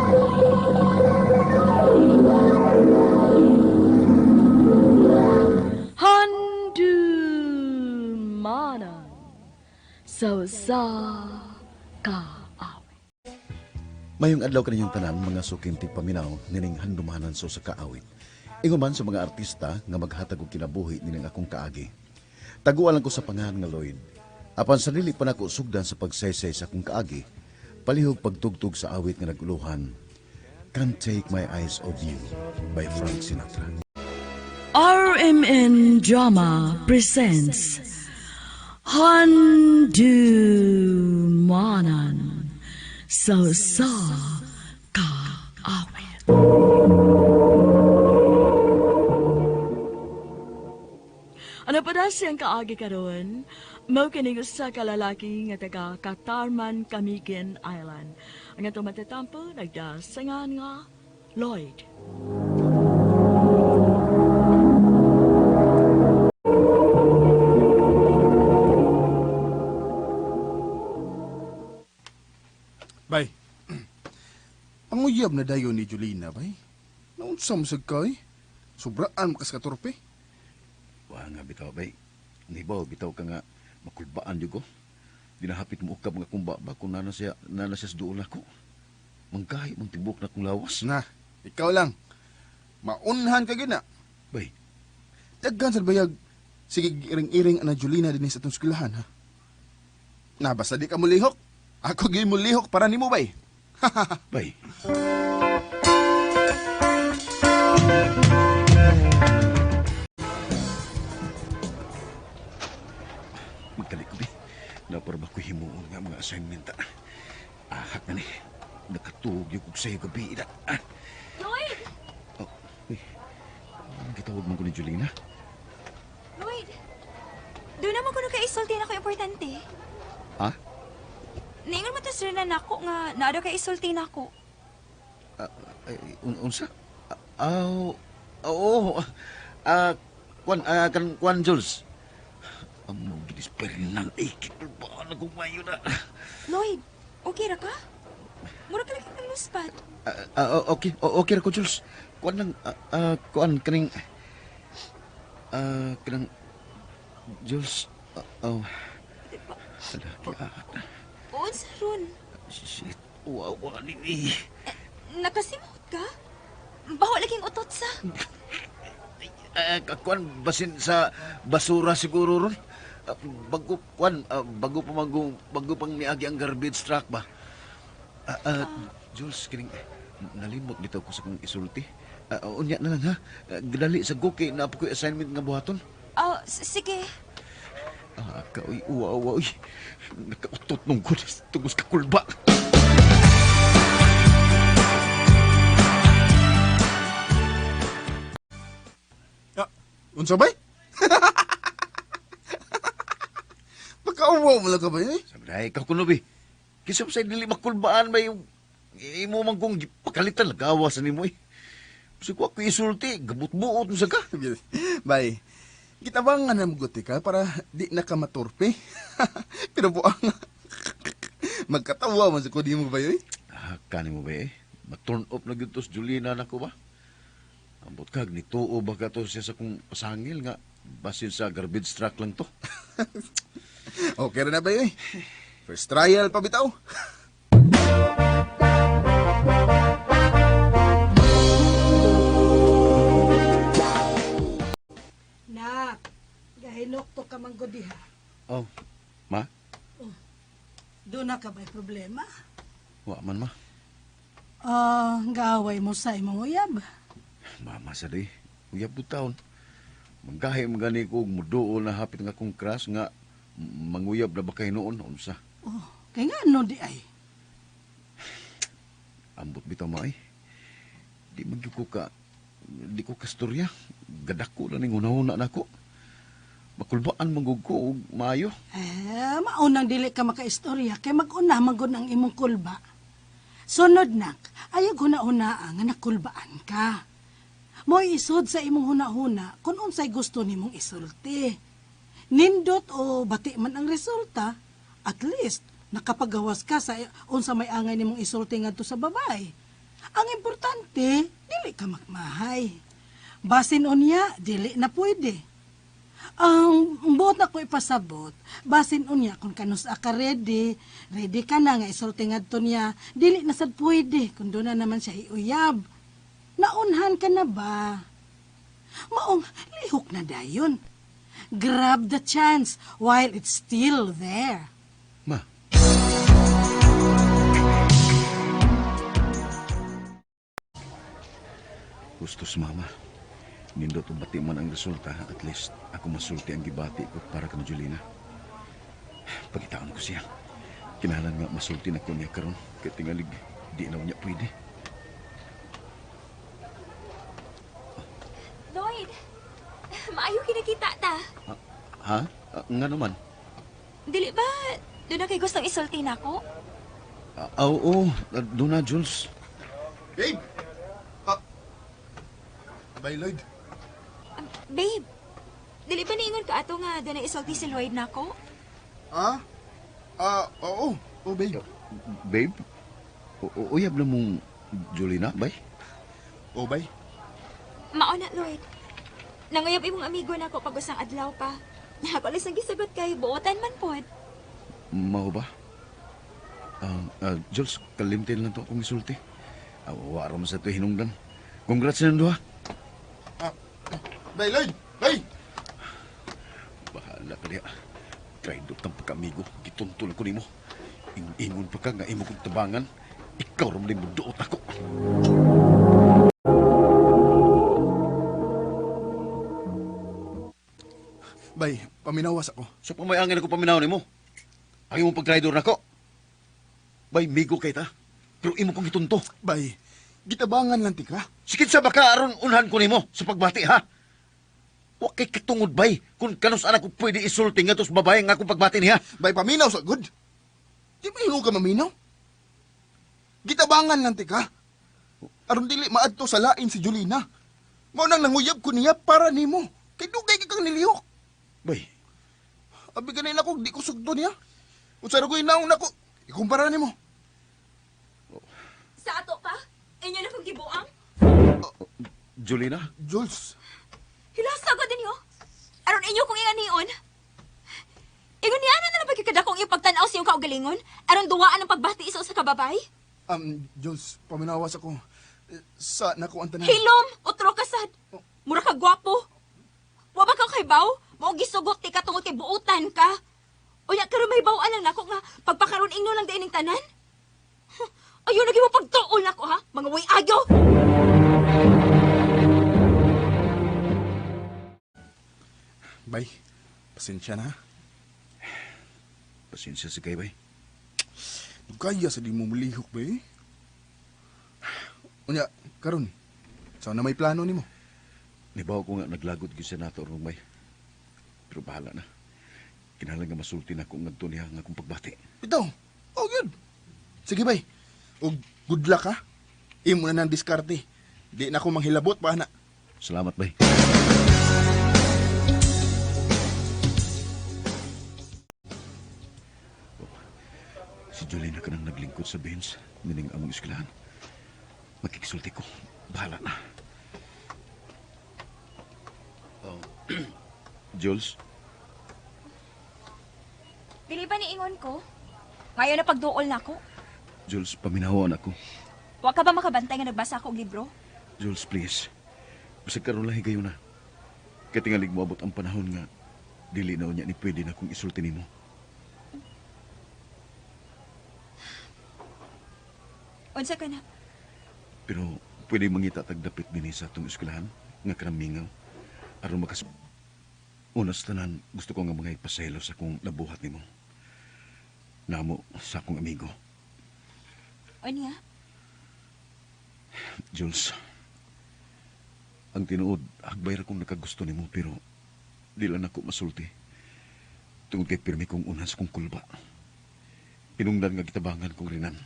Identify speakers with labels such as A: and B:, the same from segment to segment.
A: Handumanan sa kaawit.
B: Mayong adlaw kaninyong tanan mga sukinti paminaw nining handumanan so sa kaawit. Inguman sa mga artista nga maghatag og kinabuhi nining akong kaagi. Taguan lang ko sa pangalan nga Lloyd. Apan sa dili pa nako sugdan sa pagsaysay sa akong kaagi, palihog pagtugtog sa awit nga naguluhan. Can't Take My Eyes Off You by Frank Sinatra.
A: RMN Drama presents Handumanan sa kaawit. Ano pa na siyang kaagi karon? Mao kining usa ka lalaki nga taga Katarman, Camiguin Island. Ang atong matatampo nagdasangan nga Lloyd.
C: Bay, ang uyab na dayon ni Julina, bay. Naunsa mo sad kay? Sobraan makas ka torpe.
B: Wa nga bitaw bay. Nibaw bitaw ka nga makulbaan jud ko. Dinahapit mo ukab nga kumba ba kung nana siya sa duol ako. Mangkahi mong tibok na kong lawas.
C: Na, ikaw lang. Maunhan ka gina.
B: Bay,
C: Daghan sa bayag. Sige, iring-iring ana Julina din sa atong eskwelahan, ha? Na, basta di ka mulihok. Ako gay mulihok para nimo, bay.
B: bay. Magkalik ko di. Naparba ko himuon nga mga assignment. Ahak na ni. Nakatug yung kong sa'yo gabi.
D: Lloyd!
B: Oh, uy. Ang gitawag man ko ni Julina?
D: Lloyd! Doon naman ko nagka-isulti na ko importante.
B: Ha?
D: Naingon mo tas na nako nga naado kay isulti na ko.
B: Unsa? Oo. Kwan, Jules. Ang ginisperin ng ikit. Ba na kumayo na.
D: Lloyd, okay ra ka? Mura ka lagi kang luspat.
B: Okay ra ko, Jules. Kwan lang, kanang, Jules, salaki
D: Uon sa ron.
B: Shit, wawa ni.
D: Nakasimot ka? Baho laging utot sa.
B: Kwan, basin sa basura siguro ron. Bago pang niagi ang garbage truck ba? Jules, kining, nalimot dito ko sa kong isulti. Unya na lang ha. Dali sa guki na ako assignment nga buhaton.
D: Oh, sige.
B: Uy, uwa, uy. Nakautot nung ko. Tugos ka kulba.
C: Unsa bay? Makauwaw mo lang ka ba, eh?
B: Sabi na, ikaw kuno, bi. Kisap sa'y dili makulbaan ba yung imo man kong pakalitan, lagawa sa nimo, eh. Kasi ko ako isulti, gabut-buot mo sa ka.
C: Bay, kita ba nga namguti ka para di na ka maturpe? Pero buang magkatawa man sa kudi mo ba yun?
B: Kanin mo ba, eh? Maturn up na gintos, Julina na ko ba? Ambot kag, nituo ba ka to siya sa kong pasangil nga, basin sa garbage truck lang to.
C: Okay na ba yun? First trial pa bitaw.
E: Nak, gahinok to ka manggodiha.
B: Oh, ma?
E: Doon na ka ba'y problema?
B: Wa man, ma.
E: Gaaway mo sa imong uyab.
B: Mama sa di, uyab butaon. Manggahi magani ko, muduo na hapit nga kong crush nga, manguyab na ba kayo noon, unsa?
E: Oh, kay nga ano di ay?
B: Ambot bitaw ma, eh. Di di ko kastorya. Gadak ko lang yung una-una na ko. Makulbaan magug ko, maayo.
E: Maunang dili ka makaistorya, kay mag-una magod ang imong kulba. Sunod nak, ayaw huna-hunaa nga nakulbaan ka. Mo isod sa imong huna-huna kung unsay gusto nimong isulti. Nindot o bati man ang resulta, at least nakapagawas ka sa unsa may angay nimong isulti ngadto sa babay. Ang importante, dili ka makmahay. Basin unya, dili na pwede. Ang buot na ko ipasabot, basin unya kung kanus ka ready ka na nga isulti ngadto niya, dili na sad pwede kung doon na naman siya iuyab. Naunhan ka na ba? Maong lihok na dayon. Grab the chance while it's still there.
B: Ma, gusto sa mama. Nindot o bati man ang resulta, at least ako masulti ang gibati ko para kang Julina. Pagitaon ko siya. Kinahanglan nga masulti na ko niya karon, kaya tingalig di na niya pwede.
D: Lloyd, maayo kinakita ta.
B: Ha? Nga naman?
D: Dili ba, doon na kay gustong isulti na ko?
B: Oo, doon na, Jules.
C: Babe! Bay, Lloyd.
D: Babe, dili ba niingon ka ato nga doon na isulti si Lloyd na ko?
C: Oo. Oo, babe.
B: Babe? Uyab na mong Julina, bay?
C: Oo, bay.
D: Mauna, Lloyd. Nangayab imong amigo na ko pag usang adlaw pa. Nakakulis ang gisagot kay buotan man pod.
B: Mao ba? Jules, kalimtin lang to akong isulti. Waro mo sa ito hinungdan. Congrats na duha.
C: Bay, Lloyd! Bay!
B: Bahala ka niya. Traidot ang pagkamigo. Gituntun ko nimo. Ingon pa ka nga imo kong tabangan. Ikaw ram din magduot ako.
C: Bay, paminawas ako.
B: Sa pamayangin ako paminaw nimo. Ang imong pag-traidor na ko. Bay, migo kay ta. Pero imo kong gitunto.
C: Bay, gitabangan lang ti ka.
B: Sikit sa baka aron unhan ko nimo sa pagbati ha. Wa kay katungod bay kung kanus anak ko pwede isulti nga tos babae nga akong pagbati niya.
C: Bay, paminaw sa good. Di ba hinong ka maminaw? Gitabangan lang ti ka. Aron dili maadto sa lain si Julina. Mao nang nanguyab ko niya para nimo. Kay dugay ka kang nilihok.
B: Bay,
C: Abi ganin ako, di ko sugdo niya. Usara ko inaong nako. Ikumpara nimo.
D: Sa ato pa? Inyo na kong gibuang?
B: Julina?
C: Jules,
D: Hilasa ko din yo. Aron inyo kong inganion. Ingon niya na lang pagkikada kong ipagtanaw sa iyong kaugalingon. Aron duwaan ang pagbati isa sa kababay.
C: Jules, paminawas ako. Sa nako ang tanan.
D: Hilom, otro kasad. Mura ka gwapo. Wa ba kang kaybaw? Mao gisugot ti ka tungod kay buutan ka. Unya karon may bawaan lang nako nga pagpakaron ingno lang diining tanan. Ayaw lagi mo pagtuol nako ha, mga way agyo.
C: Bay, pasensya na.
B: Pasensya sa kay bay.
C: Kaya sa di mo mulihok, bay. Unya, karon. Saan na may plano nimo?
B: Nibaw ko nga naglagod gyud sa nato ron bay. Pero bahala na. Kinahanglan nga masulti na akong ngadto niya nga akong pagbati.
C: Ito. Oh, good. Sige, bay. O, good luck, ha? Imo na ng diskarte. Di na ako manghilabot pa, na.
B: Salamat bay. Si Jolina ka nang naglingkod sa bench, nining among eskwelahan. Makikisulti ko. Bahala na. Oh. Jules,
D: Dili ba niingon ko? Ngayon na pagduol nako.
B: Jules, paminawan ako.
D: Wa ka ba makabantay nga nagbasa ako og libro?
B: Jules, please. Basta karon lang higayon na. Kaya tingalig mo abot ang panahon nga dili na niya ni pwede na kung isulti nimo.
D: Unsa ka na?
B: Pero pwede mangita tagdapit din sa atong eskwelahan nga karamingaw. Aron makas... Unas tanan, gusto ko nga mga ipasaylo sa kong nabuhat nimo. Namo sa akong amigo.
D: Unya?
B: Jules, ang tinuod, hagbay ra kong nakagusto nimo pero di lang ako masulti. Tungod kay pirmi kong unan sa kong kulba. Pinungdan nga gitabangan kong rinan.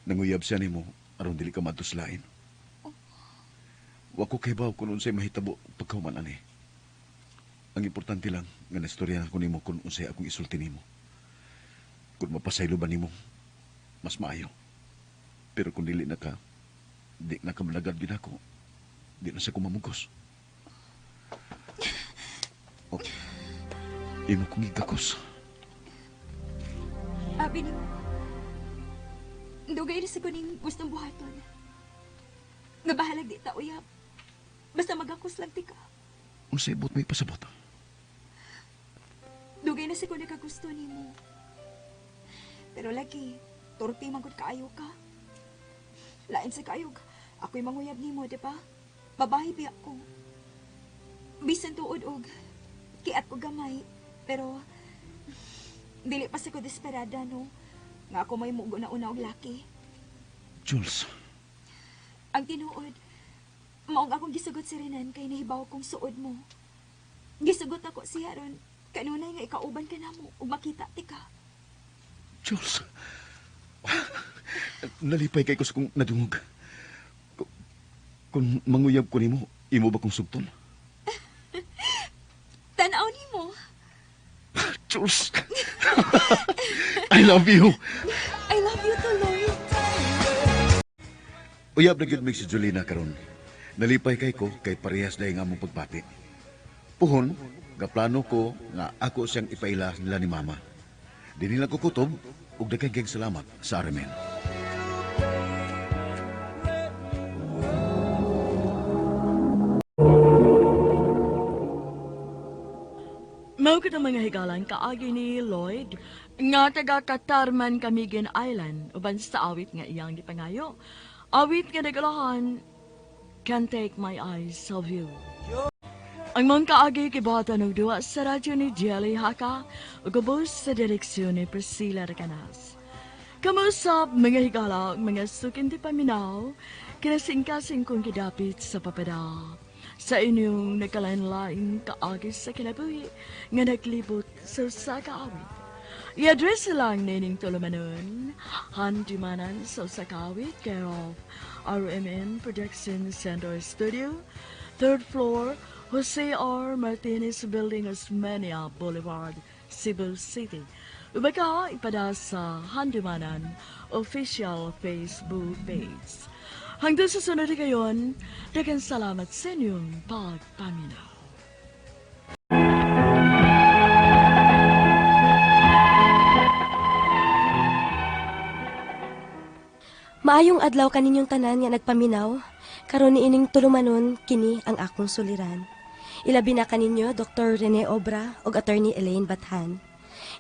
B: Nanguyab siya nimo aron dili ka matuslain. Wa ko kay baw kung unsay mahitabo pagkahuman ani. Ang importante lang nga nastorya ko nimo kung unsay akong isulti nimo. Kung mapasaylo ba nimo, mas maayo. Pero kung dili na ka, di na kamalagad binako. Di na siya kumamugos. O, imo kong igakos.
D: Abi ni dugay na sa kuning gustong buhaton. Nga bahalag di ta uyab. Basta magakos lang tika.
B: Unsay ibot may pasabot.
D: Dugay na sa kuning kagusto nimo. Pero lagi, turpi magod kaayo ka. Lain sa kaayog, ako'y manguyab nimo, di ba? Babae biya ko. Bisan tuod og kiat ko gamay, pero dili pa sa ko desperada, no? Nga ako may mugo na una og laki.
B: Jules,
D: Ang tinuod, maong akong gisugot si Renan kay nahibaw kong suod mo. Gisugot ako siya ron, kanunay nga ikauban ka na mo ug makita ti ka.
B: Jules. Nalipay kay ko sa kong nadungog. Kung manguyab ko nimo, imo ba kong sugton?
D: Tanaw nimo.
B: Jules. I love you.
D: I love you too, Lloyd.
B: Uyab na gyud mig si Jolina karon. Nalipay kay ko kay parehas na nga among pagpati. Puhon, gaplano ko nga ako siyang ipaila nila ni Mama. Di nila ko kutob ug daghang salamat sa Aramen.
A: Mao kita mga higalan kaagi ni Lloyd nga taga Katarman Camiguin Island uban sa awit nga iyang gipangayo. Awit nga nagalahan, Can't Take My Eyes Off You. Ang mga kaagi kibatan og duwa sa radyo ni Jelly Haka ug ubos sa direksyon ni Priscilla Recanas. Kamusap mga higala ug mga sukin ti paminaw kinasingkasing kong kidapit sa papada. Sa inyong nagkalain-lain kaagi sa kinabuhi nga naglibot sa kaawit. I-address lang nining tulumanon, handimanan sa sakawit, care of RMN Production Center Studio, 3rd floor, Jose R. Martinez Building, Osmeña Boulevard, Cebu City. Ubaga ipada sa Handimanan official Facebook page. Hanggang sa sunod ngayon, daghang salamat sa inyong pagpaminaw.
F: Maayong adlaw kaninyong tanan nga nagpaminaw, karon niining tulumanon kini ang akong suliran. Ilabi na kaninyo Dr. Rene Obra ug Attorney Elaine Bathan.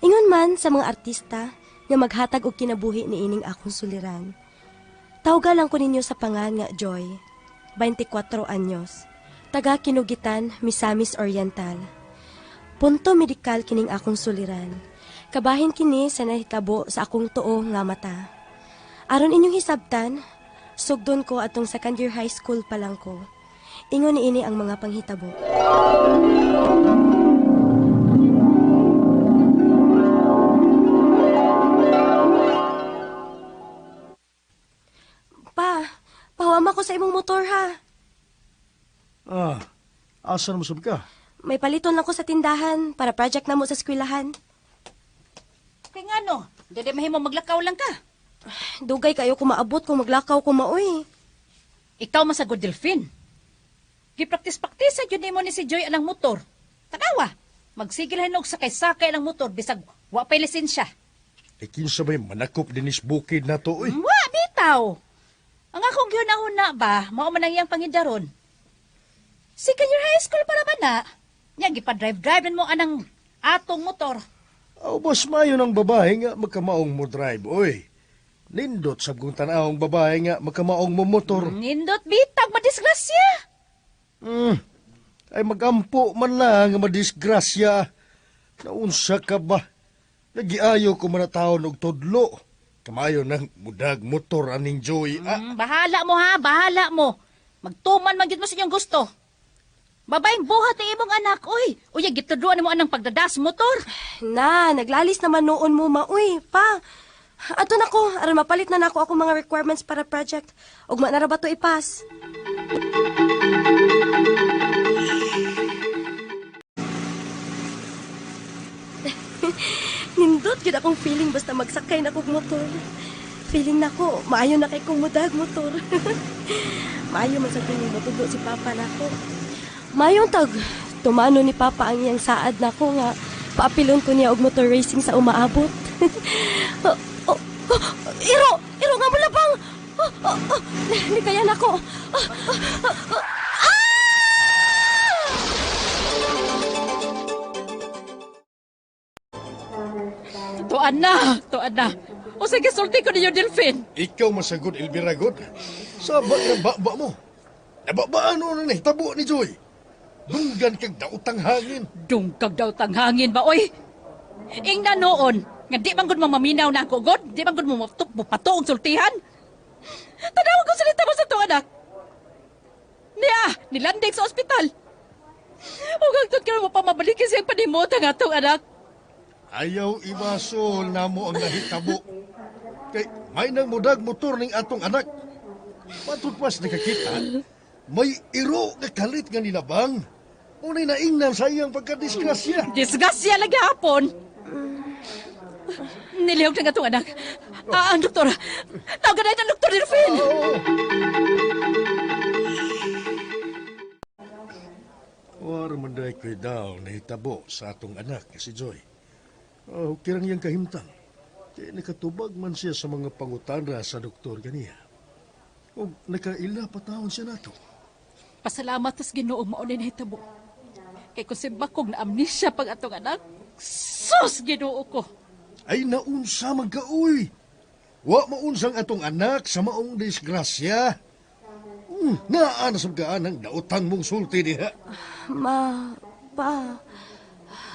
F: Ingon man sa mga artista nga maghatag og kinabuhi niining akong suliran. Tawga lang ko ninyo sa pangan nga Joy, 24 anyos, taga Kinugitan, Misamis Oriental. Punto medikal kining akong suliran. Kabahin kini sa nahitabo sa akong tuo nga mata. Aron inyong hisabtan, sugdon ko atong second year high school pa lang ko. Ingon niini ang mga panghitabo. Pahawama ko sa imong motor ha.
G: Asa na masab ka?
F: May paliton lang ko sa tindahan para project na mo sa eskwelahan.
H: Kaya nga no, dede mahimo maglakaw lang ka.
F: Dugay kayo kung maabot kung maglakaw ko maoy.
H: Ikaw masagod Delphine. Gipraktis-praktis sa yun mo ni si Joy alang motor. Tanawa, magsigil hinog sakay-sakay alang motor bisag wa pay lisensya.
G: Kinsa may manakop dinis bukid na to,
H: Wa, bitaw. Ang akong gihuna-huna ba, mao man ang iyang pangidaron. Second year high school para ba na? Nya gipa-drive-drive mo anang atong motor.
G: Aw, mas mayo ng babae nga magkamaong mo drive, oy. Nindot sa kong tanawang babae nga magkamaong mo motor.
H: Nindot bitag madisgrasya.
G: Ay magampo man lang nga madisgrasya. Naunsa ka ba? Nagiayo ko manatawon og todlo. Kamayo ng mudag motor aning Joy.
H: Bahala mo ha, bahala mo. Magtuman man gyud mo sa inyong gusto. Babaeng buhat ng imong anak, oy. Uy, gitudroan mo anang pagdadas motor.
F: Na, naglalis naman noon mo maoy, pa. Ato na ko, aron mapalit na nako ako mga requirements para project. Ug manara ba to ipas? Nindot gid akong feeling basta magsakay na kog motor. piling nako, maayo na kay kumudag motor. Maayo man sa tuning matudo si Papa nako. Mayong tag, tumano ni Papa ang iyang saad nako nga paapilon ko niya og motor racing sa umaabot. Iro nga mo labang. Ni kaya nako.
H: Tuan na. O sige, sulti ko ninyo, Delphine.
G: Ikaw masagod, Elvira God. Sabak na baba mo. Nababaan mo na tabo ni Joy. Dunggan kag daotang hangin.
H: Dungkag daw tanghangin ba, oy? Ingna noon, nga di bang gud mo maminaw na ako, God? Di bang gud mo pato og sultihan? Tanaw ko salita mo sa to, anak. Nilandig sa ospital. Huwag hangtod ka mo pa mabalikin siyang panimot ang atong anak.
G: Ayaw ibasol na mo ang nahitabo. Kay may nang mudag motor ning atong anak. Matutpas nakakita, may iro nga kalit nga nilabang. Unay naingnan sa iyang pagkadisgrasya.
H: Disgasya lagi hapon. Nilihog na nga itong anak. Ang doktor. Tawag na ang doktor, Delphine.
G: War manday ko'y daw nahitabo sa atong anak si Joy. Kirang iyang kahimtang. Kaya nakatubag man siya sa mga pangutana sa doktor ganiya. O nakaila pa taon siya nato.
H: Pasalamat tas Ginoong maunay na hitabo. Kay kung si Bakog na amnesia pag atong anak, sus Ginoo ko.
G: Ay naunsa magkaoy. Wa maunsang atong anak sa maong disgrasya. Naan sa gaan ang daotang mong sulti diha.
F: Pa,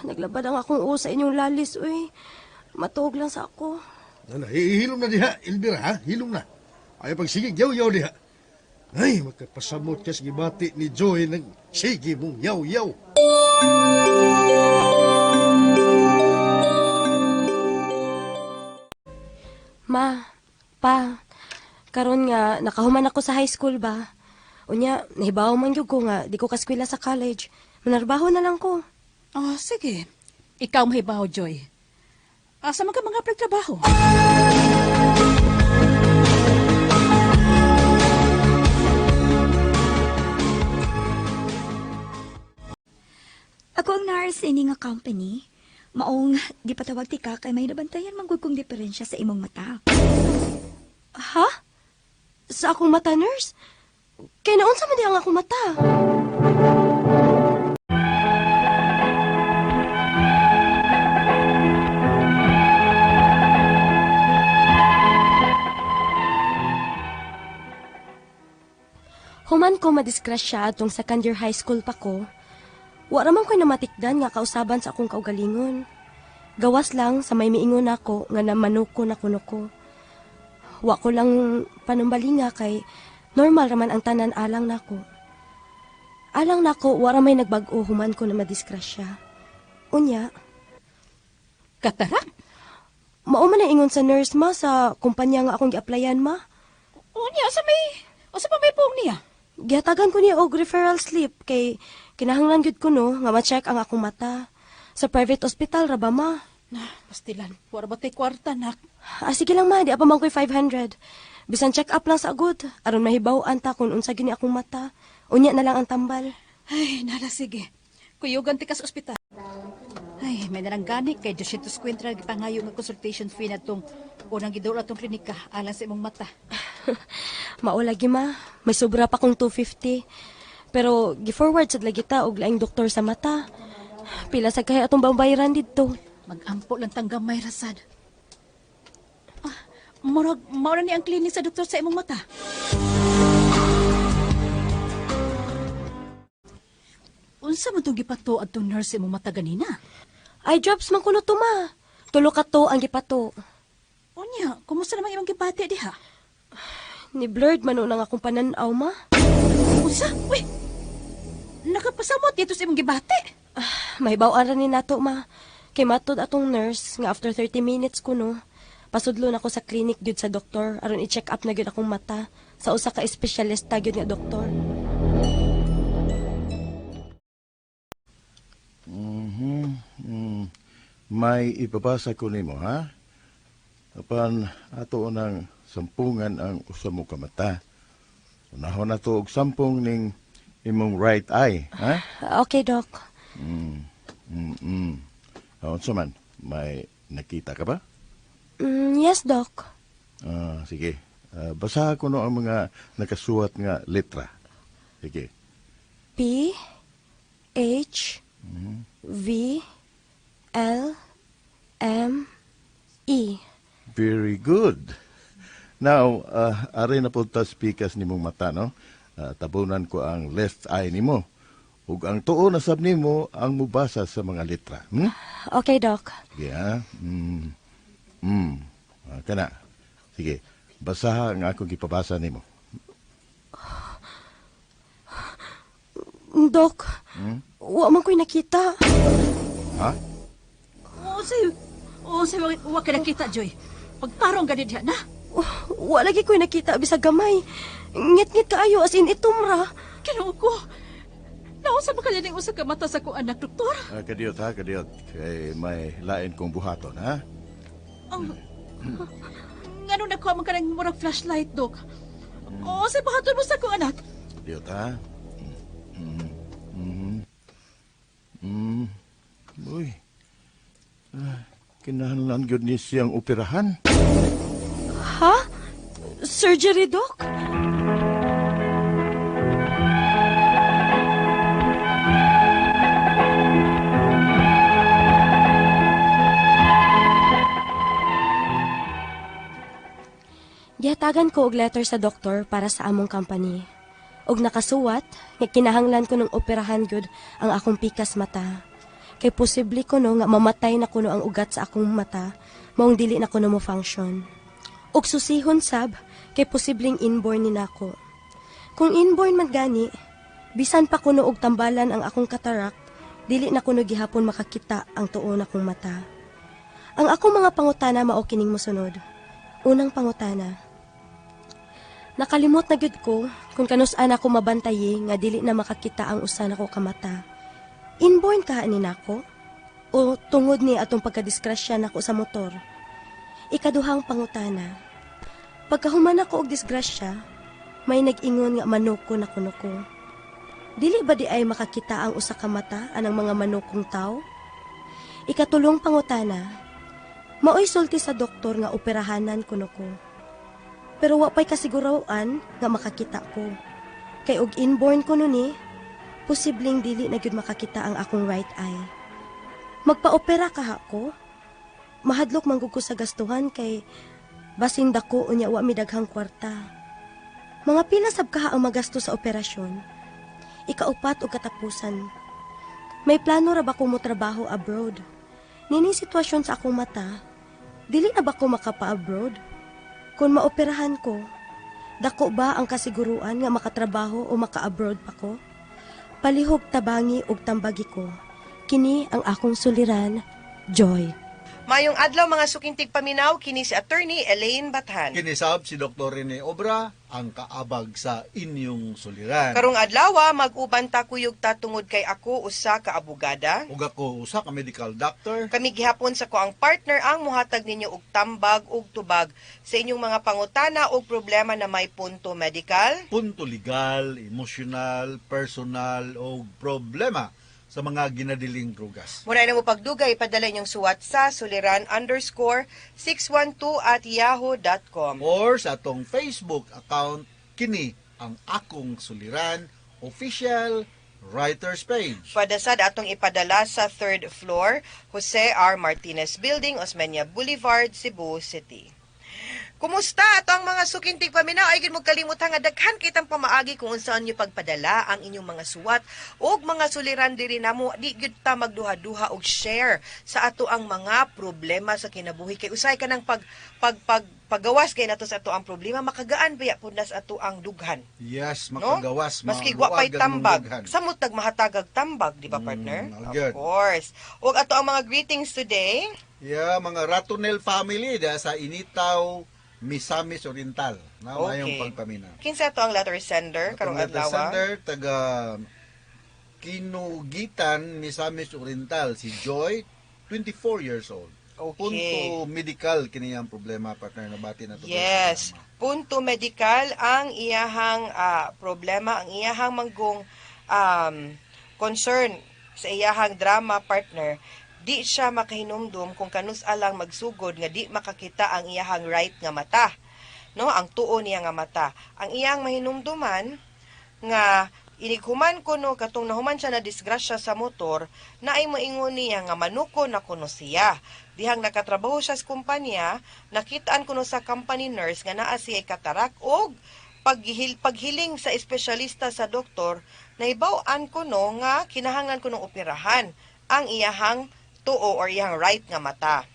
F: naglabad ang akong usa inyong lalis, uy. Matuog lang sa ako.
G: Hilom na diha, Elvira, ha? Hilom na. Ay pagsigig yaw-yaw diha. Ay, makapasamot ka sa gibati ni Joy ng sige mong yaw-yaw.
F: Pa, karon nga nakahuman ako sa high school ba? Unya, nahibaw man gyud ko nga di ko kaskwela sa college. Manarbaho na lang ko.
H: Oh, sige. Ikaw mahibaw, Joy. Asa man ka mga pagtrabaho?
D: Ako ang nurse ini nga company. Maong gipatawag ti ka kay may nabantayan manggod kong diferensya sa imong mata.
F: Ha? Sa akong mata, nurse? Kaya naunsa man di ang akong mata? Human ko madisgrasya atong second year high school pa ko. Wa raman ko'y namatikdan nga kausaban sa akong kaugalingon. Gawas lang sa may miingon ako nga namanuko na kuno ko. Wa ko lang panumbalinga kay normal raman ang tanan alang nako. Alang nako wa ramay nagbag-o human ko na madisgrasya. Unya,
H: Katarak?
F: mao man na ingon sa nurse ma sa kumpanya nga akong gi-applyan ma.
H: Unya, sa pa may pong niya?
F: Gihatagan ko niya og referral slip kay kinahanglan gyud ko no nga ma-check ang akong mata. Sa private hospital ra ba ma?
H: Pastilan, wala ba tayo kwarta, nak?
F: Sige lang ma, di pa man ko'y 500. Bisan check up lang sa agud, aron mahibaw-an ta kung unsa gini akong mata. Unya na lang ang tambal.
H: Ay, nala, sige. Kuyugan ti ka sa ospital. Ay, may nalang gani kay 250 gipangayo nga consultation fee na tong unang gidula tong klinika alang sa imong mata.
F: Maulagi ma, may sobra pa kong 250. Pero gi-forward sad lagi ta og laing doktor sa mata. Pila sa kaya atong bambayaran didto.
H: Mag-ampo lang tanggamay rasad. Maura ni ang klinik sa doktor sa imong mata. Unsa man itong gipato at itong nurse sa imong mata ganina?
F: Eye drops man kuno to ma. Tulo ka to ang gipato.
H: Unya, kumusta naman imong gibati diha?
F: Ni blurred man unang akong pananaw ma.
H: Unsa? Uy! Nakapasamot dito sa imong gibati.
F: Mahibaw-an ra ni nato ma. Kay matod atong nurse nga after 30 minutes kuno. Pasudlo na ako sa clinic gyud sa doktor aron i-check up na gyud akong mata sa usa ka espesyalista gyud nga doktor.
B: May ipapasa ko nimo, ha? Apan ato nang
I: sampungan ang usa mo ka mata. Unahon na to og sampung ning imong right eye, ha?
F: Okay, Doc.
I: Unsa man, may nakita ka ba?
F: Yes, Doc.
I: Sige. Basaha ko no ang mga nakasuwat nga letra. Sige.
F: P, H, V, L, M, E.
I: Very good. Now, ari na po ta speakers ni mong mata, no? Tabunan ko ang left eye nimo. Ug ang tuo na sab nimo ang mubasa sa mga letra.
F: Okay, Doc.
I: Sige, ha? Kana. Sige. Basaha ang akong gipabasa nimo.
F: Doc, wa man ko'y nakita.
I: Ha?
H: Oo, say, wa ka nakita, Joy. Pagtarong ganit diha na.
F: Wa lagi ko'y nakita bisag gamay. Ngit-ngit kaayo as in itumra.
H: Kinuo ko. Nausa ba kaya ning usa ka mata sa kong anak, doktor?
I: Kadiyot ha, kadiyot. Kay may lain kong buhaton, ha?
H: Ngano na ko man ka ng murag flashlight, Dok? Oo, say, bahaton mo sa kong anak.
I: Kadiyot ha? Uy. Kinahanglan gyud ni siyang operahan.
F: Ha? Surgery, Doc? Gihatagan ko og letter sa doktor para sa among company. Og nakasuwat, nga kinahanglan ko ng operahan gyud ang akong pikas mata. Kay posible ko no nga mamatay na kuno ang ugat sa akong mata, maong dili na kuno mo function. Og susihon sab, kay posibleng inborn ni nako. Kung inborn man gani, bisan pa kuno og tambalan ang akong katarak, dili na kuno gihapon makakita ang tuo na kong mata. Ang akong mga pangutana mao kining mosunod. Unang pangutana. Nakalimot na gyud ko kung kanus-an ako mabantayi nga dili na makakita ang usa nako ka mata. Inborn ka ni nako o tungod ni atong pagkadisgrasya nako sa motor. Ikaduhang pangutana. Pagkahuman ako og disgrasya, may nag-ingon nga manoko na kuno ko. Dili ba di ay makakita ang usa ka mata anang mga manokong tao? Ikatulong pangutana. Maoy sulti sa doktor nga operahanan kuno ko. Pero wa pay kasiguruan nga makakita ko. Kay og inborn kuno ni, posibleng dili na gyud makakita ang akong right eye. Magpa-opera ka ko? Mahadlok manggug ko sa gastuhan kay basin dako unya wa mi daghang kwarta. Mga pila sab kaha ang magasto sa operasyon. Ikaupat og katapusan. May plano ra ba ko mo trabaho abroad? Nini sitwasyon sa akong mata, dili na ba ko makapa-abroad? Kung maoperahan ko, dako ba ang kasiguruan nga makatrabaho o maka-abroad pa ko? Palihog tabangi ug tambagi ko. Kini ang akong suliran, Joy.
J: Mayong adlaw mga sukintig paminaw, kini si Attorney Elaine Bathan.
G: Kinisab si Dr. Rene Obra, ang kaabag sa inyong suliran.
J: Karong adlaw, mag-uban ta kuyog ta tungod kay ako usa ka abogada.
G: Ug ako usa ka medical doctor.
J: Kami gihapon sa ko ang partner ang muhatag ninyo og tambag ug tubag sa inyong mga pangutana ug problema na may punto medical.
G: Punto legal, emotional, personal o problema sa mga ginadiling drugas.
J: Muna na mo pagdugay, ipadala inyong suwat sa suliran_612@yahoo.com.
G: Or sa atong Facebook account, kini ang akong suliran official writers page.
J: Padasad atong ipadala sa 3rd floor, Jose R. Martinez Building, Osmeña Boulevard, Cebu City. Kumusta ato ang mga sukintig paminaw? Ay gid mo kalimutan nga daghan kitang pamaagi kung unsaon niyo pagpadala ang inyong mga suwat ug mga suliran diri namo. Di gyud ta magduha-duha og share sa ato ang mga problema sa kinabuhi kay usay ka ng paggawas kay nato sa ato ang problema makagaan baya pud nas ato ang dughan.
G: Yes, makagawas.
J: Maski wa pay tambag. Samot tag mahatagag tambag, di ba partner? Of course. Ug ato ang mga greetings today.
G: Yeah, mga Ratonel family da sa Initaw, Misamis Oriental. Na mayong pagpaminaw.
J: Kinsa to ang letter sender karong adlaw?
G: Letter sender taga Kinugitan, Misamis Oriental, si Joy, 24 years old.
J: Okay.
K: Punto medical kini ang problema, partner, nabati na to.
J: Yes. Punto medical ang iyahang problema, ang iyahang manggong concern sa iyahang drama, partner. Di siya makahinumdum kung kanus alang magsugod nga di makakita ang iyahang right nga mata. No, ang tuo niya nga mata. Ang iyang mahinumduman nga inighuman ko no katong nahuman siya na disgrasya sa motor na ay moingon niya nga manuko na kuno siya. Dihang nakatrabaho siya sa kumpanya, nakitaan kuno sa company nurse nga naa siya katarak og paghiling sa espesyalista sa doktor na ibaw-an kuno nga kinahanglan kuno operahan ang iyahang tuo or iyang right nga mata.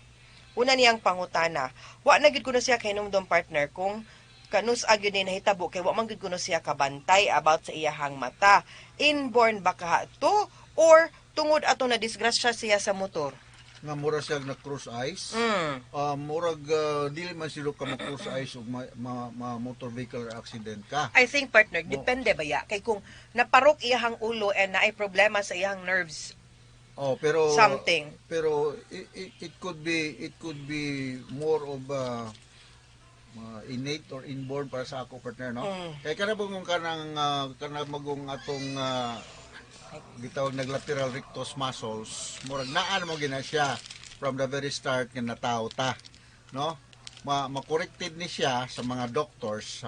J: Una niyang pangutana, wa na gid kuno siya kay numdom, partner, kung kanus agyo ni nahitabo kay wa man gid kuno siya kabantay about sa iyahang mata. Inborn ba ka to or tungod ato na disgrasya siya sa motor?
K: Nga mura siya na cruise ice. Murag dili man sila ka cruise ice ug motor vehicle accident ka.
J: I think, partner, depende ba ya? Kay kung naparok iyahang ulo and naay problema sa iyahang nerves,
K: pero
J: something.
K: Pero it could be more of innate or inborn para sa ako, partner, no? Kay kana bugong kanang magong atong gitawag naglateral rectus muscles, murag naa mo gina siya from the very start nga nataw ta, no? Ma-corrected ni siya sa mga doctors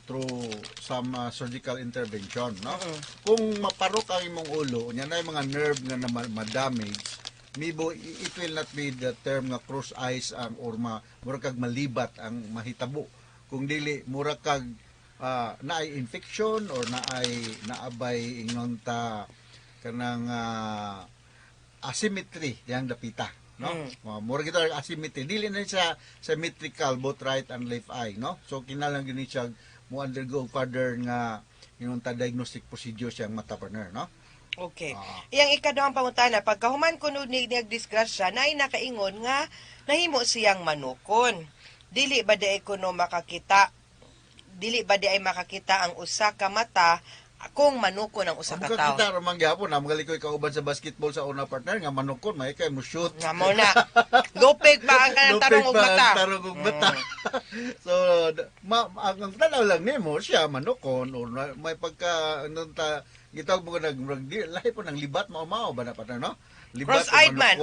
K: through some surgical intervention, no? Kung maparok ang imong ulo, nya na mga nerve nga na ma-damage, mibo it will not be the term nga cruise ice ang or murag kag malibat ang mahitabo. Kung dili murag kag naay infection or naabay ingon ta kanang asymmetry yang dapita, no? Murag ito asymmetry, dili na siya symmetrical both right and left eye, no? So kinahanglan gini siya mo undergo further nga ingon ta diagnostic procedure siyang mata, partner, no?
J: Okay. Iyang ikaduhang pangutana, pagkahuman kuno ni disgrasya na ay nakaingon nga nahimo siyang manukon. Dili ba di kuno makakita? Dili ba di ay makakita ang usa ka mata kung manukon ang usa ka tawo?
K: Makakita ramang gyapon na magalikoy kauban sa basketball sa una, partner, nga manukon may kay mo shoot.
J: Nga mo na. Lupig pa ang kanang tarong og mata.
K: Tarong og mata. So ang tanaw lang nimo siya manukon or may pagka ta gitawag mo lahi po ng libat mao ba na, partner, no? Libat
J: cross-eyed man.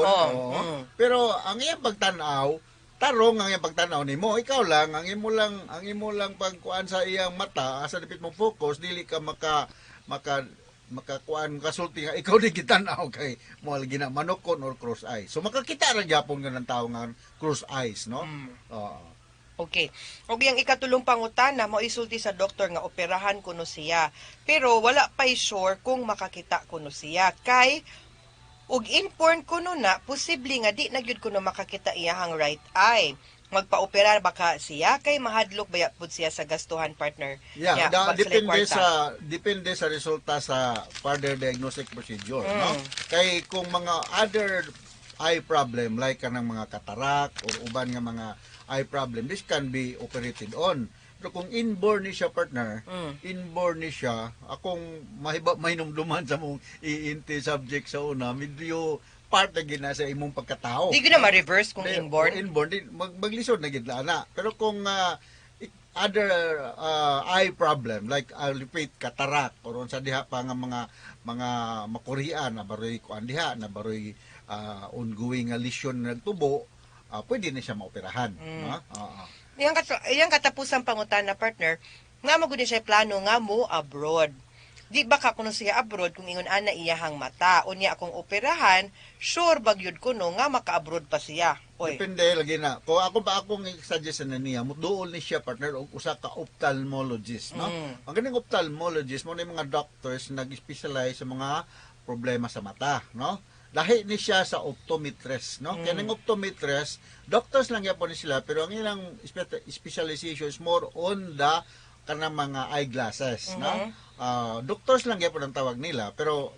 K: Pero ang iyang pagtanaw tarong ang iyang pagtanaw nimo, ikaw lang ang imo lang pagkuan sa iyang mata, asa dipit mo focus, dili ka makakuan kasulti nga ikaw di kitanaw kay mo lagi na manukon or cross eyes. So makakita ra gyapon nga ng tawo nga cross eyes, no?
J: Okay. Og yang ikatulong pangutana mo isulti sa doktor nga operahan kuno siya. Pero wala pa sure kung makakita kuno siya kay ug inform kuno na posible nga di na gyud kuno makakita iyahang right eye. Magpa-opera baka siya kay mahadlok baya pud siya sa gastuhan, partner.
K: Yeah, depende sa resulta sa further diagnostic procedure, no? Kay kung mga other eye problem like kanang mga katarak or uban nga mga eye problem, this can be operated on. Pero kung inborn ni siya, partner, inborn ni siya, akong mahinumduman sa mong iinti subject sa una, medyo part na gina sa imong pagkatao.
J: Di na ma-reverse kung inborn?
K: Inborn, maglisod na gina na. Pero kung other eye problem, like I'll repeat, katarak, or sa diha pa nga mga makurian, na baroy kuan diha, na baroy ongoing lesion na nagtubo, pwede na siya maoperahan. No?
J: Iyang katapusang pangutana, partner, nga magud siya plano nga mo abroad. Di ba ka kuno siya abroad kung ingon ana iyahang mata, unya akong operahan, sure bagyod kuno nga maka-abroad pa siya. Oy.
K: Depende lagi na. Kung akong suggest na niya, duol ni siya, partner, og usa ka ophthalmologist, no? Ang ganing ophthalmologist mo na mga doctors nag-specialize sa mga problema sa mata, no? Lahi ni siya sa optometrist, no? Kaya ng optometrist, doctors lang yapon ni sila, pero ang ilang specialization is more on the kanang mga eyeglasses, no? Doctors lang yapon ang tawag nila, pero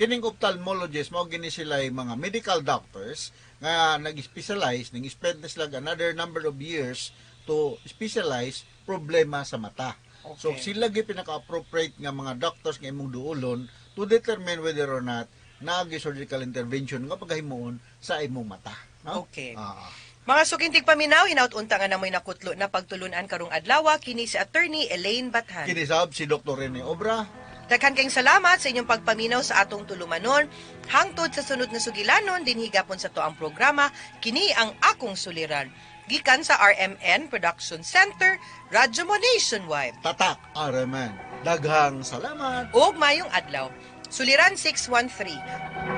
K: kining ophthalmologist mo gini sila mga medical doctors nga nag-specialize, nag-spend sila another number of years to specialize problema sa mata. Okay. So sila gyud pinaka-appropriate nga mga doctors nga imong duolon to determine whether or not nagi surgical intervention nga paghimuon sa imong mata. no?
J: Okay.
K: Ah.
J: Mga sukintig paminaw, hinaut-unta nga namoy nakutlo na pagtulunan karong adlaw kini si Attorney Elaine Bathan.
K: Kinisab si Dr. Rene Obra.
J: Daghan kayong salamat sa inyong pagpaminaw sa atong tulumanon. Hangtod sa sunod na sugilanon, dinhigapon sa to ang programa, kini ang akong suliran. Gikan sa RMN Production Center, Radyo Mo Nationwide.
K: Tatak, Araman. Daghang salamat.
J: Ug mayong adlaw. Suliran 613.